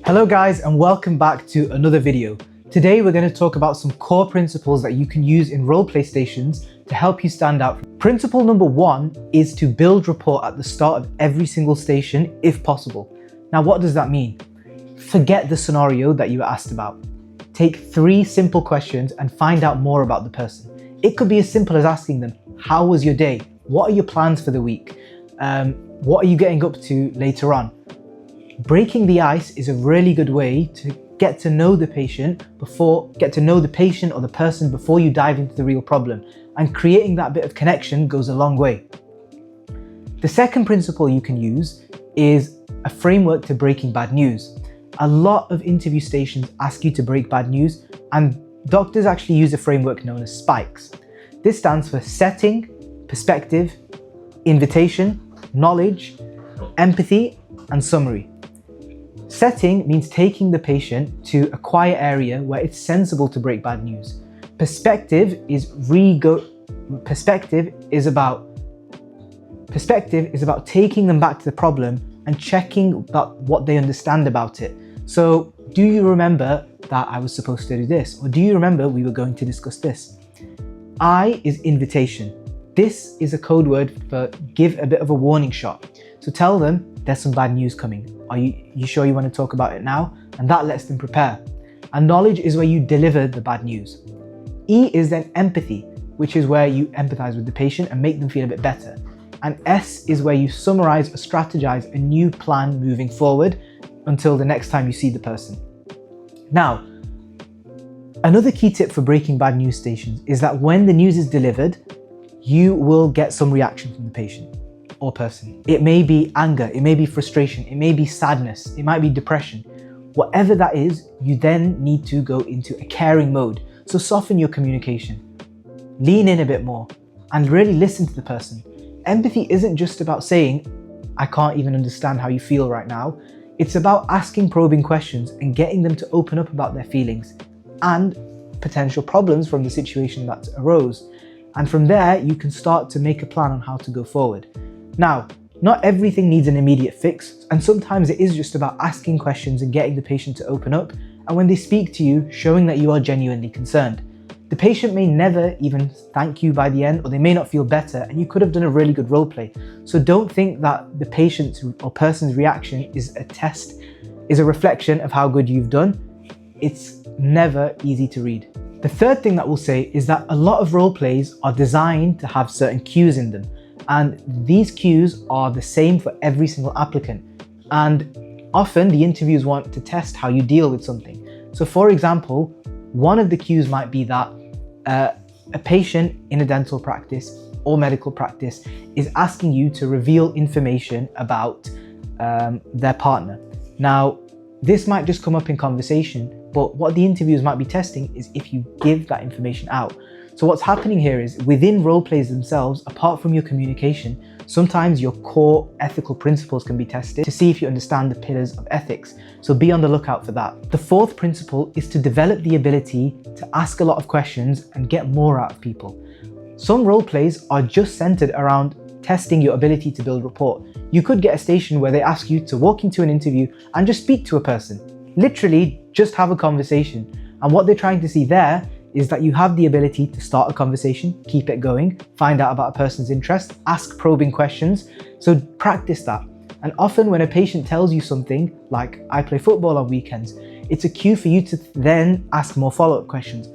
Hello guys, and welcome back to another video. Today we're going to talk about some core principles that you can use in roleplay stations to help you stand out. Principle number 1 is to build rapport at the start of every single station if possible. Now what does that mean? Forget the scenario that you were asked about. Take 3 simple questions and find out more about the person. It could be as simple as asking them, how was your day? What are your plans for the week? What are you getting up to later on? Breaking the ice is a really good way to get to know the patient or the person before you dive into the real problem, and creating that bit of connection goes a long way. The second principle you can use is a framework to breaking bad news. A lot of interview stations ask you to break bad news, and doctors actually use a framework known as SPIKES. This stands for setting, perspective, invitation, knowledge, empathy, and summary. Setting means taking the patient to a quiet area where it's sensible to break bad news. Perspective is about taking them back to the problem and checking about what they understand about it. So, do you remember that I was supposed to do this? Or do you remember we were going to discuss this? I is invitation. This is a code word for give a bit of a warning shot. So tell them there's some bad news coming. Are you sure you want to talk about it now? And that lets them prepare. And knowledge is where you deliver the bad news. E is then empathy, which is where you empathize with the patient and make them feel a bit better. And S is where you summarize or strategize a new plan moving forward until the next time you see the person. Now, another key tip for breaking bad news stations is that when the news is delivered, you will get some reaction from the patient or person. It may be anger, it may be frustration, it may be sadness, it might be depression. Whatever that is, you then need to go into a caring mode. So soften your communication, lean in a bit more, and really listen to the person. Empathy isn't just about saying, I can't even understand how you feel right now. It's about asking probing questions and getting them to open up about their feelings and potential problems from the situation that arose. And from there, you can start to make a plan on how to go forward. Now, not everything needs an immediate fix, and sometimes it is just about asking questions and getting the patient to open up, and when they speak to you, showing that you are genuinely concerned. The patient may never even thank you by the end, or they may not feel better, and you could have done a really good role play. So don't think that the patient's or person's reaction is a reflection of how good you've done. It's never easy to read. The third thing that we'll say is that a lot of role plays are designed to have certain cues in them. And these cues are the same for every single applicant. And often the interviews want to test how you deal with something. So for example, one of the cues might be that a patient in a dental practice or medical practice is asking you to reveal information about their partner. Now, this might just come up in conversation, but what the interviewers might be testing is if you give that information out. So what's happening here is within role plays themselves, apart from your communication, sometimes your core ethical principles can be tested to see if you understand the pillars of ethics. So be on the lookout for that. The fourth principle is to develop the ability to ask a lot of questions and get more out of people. Some role plays are just centered around testing your ability to build rapport. You could get a station where they ask you to walk into an interview and just speak to a person. Literally just have a conversation. And what they're trying to see there is that you have the ability to start a conversation, keep it going, find out about a person's interest, ask probing questions. So practice that. And often when a patient tells you something like, I play football on weekends, it's a cue for you to then ask more follow-up questions.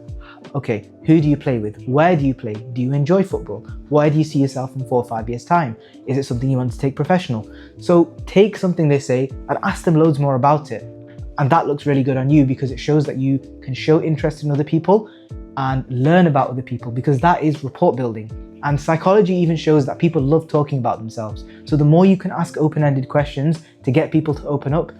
Okay, who do you play with? Where do you play? Do you enjoy football? Where do you see yourself in 4 or 5 years' time? Is it something you want to take professional? So take something they say and ask them loads more about it. And that looks really good on you because it shows that you can show interest in other people and learn about other people, because that is rapport building. And psychology even shows that people love talking about themselves. So the more you can ask open-ended questions to get people to open up,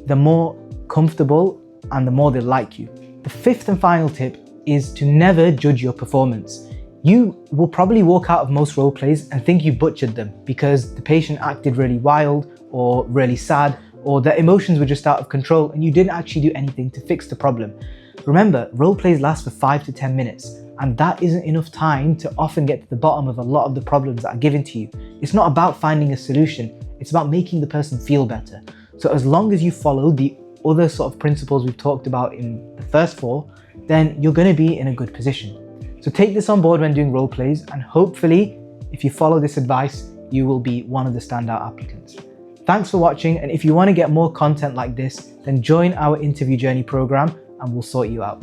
the more comfortable and the more they like you. The fifth and final tip is to never judge your performance. You will probably walk out of most role plays and think you butchered them because the patient acted really wild or really sad, or their emotions were just out of control and you didn't actually do anything to fix the problem. Remember, role plays last for 5 to 10 minutes, and that isn't enough time to often get to the bottom of a lot of the problems that are given to you. It's not about finding a solution, it's about making the person feel better. So as long as you follow the other sort of principles we've talked about in the first 4, then you're going to be in a good position. So take this on board when doing role plays, and hopefully, if you follow this advice, you will be one of the standout applicants. Thanks for watching, and if you want to get more content like this, then join our interview journey program and we'll sort you out.